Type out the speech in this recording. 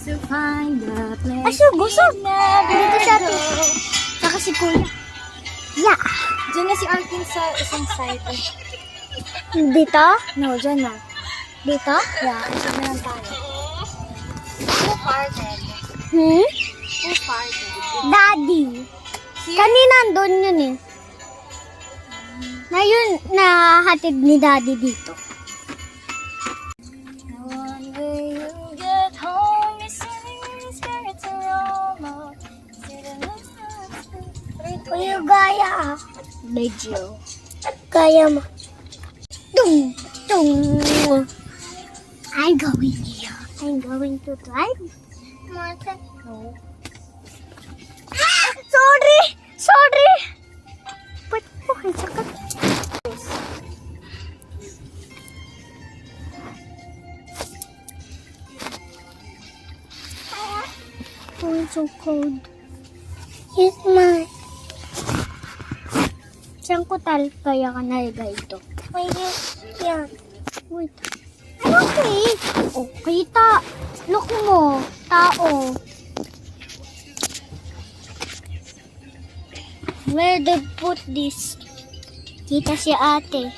to find the place. Aso, busog! Dito sa atin. Saka si Kuya. Yeah! Diyan na si Arkin sa isang side. Dito? No, diyan na. Dito? Yeah, isa na lang tayo. Who farted? Hmm? Who farted? Daddy. Kanina andun yun eh. Na yun, nahatid ni Daddy dito. One day you get home, you're sitting scared to roam. Kuya, gaya. Medyo. Gaya mo. Tung! Tung! I'm going here. I'm going to drive. Martha. No. Ah! Sorry! Sorry! Ba't po kayo sakat? Oh, it's so cold. Here's mine. Saan ko kaya ka nalagay ito? Wait, yan. Wait. Ano okay? Oh, kita. Look mo. Tao. Where did put this? Kita si ate.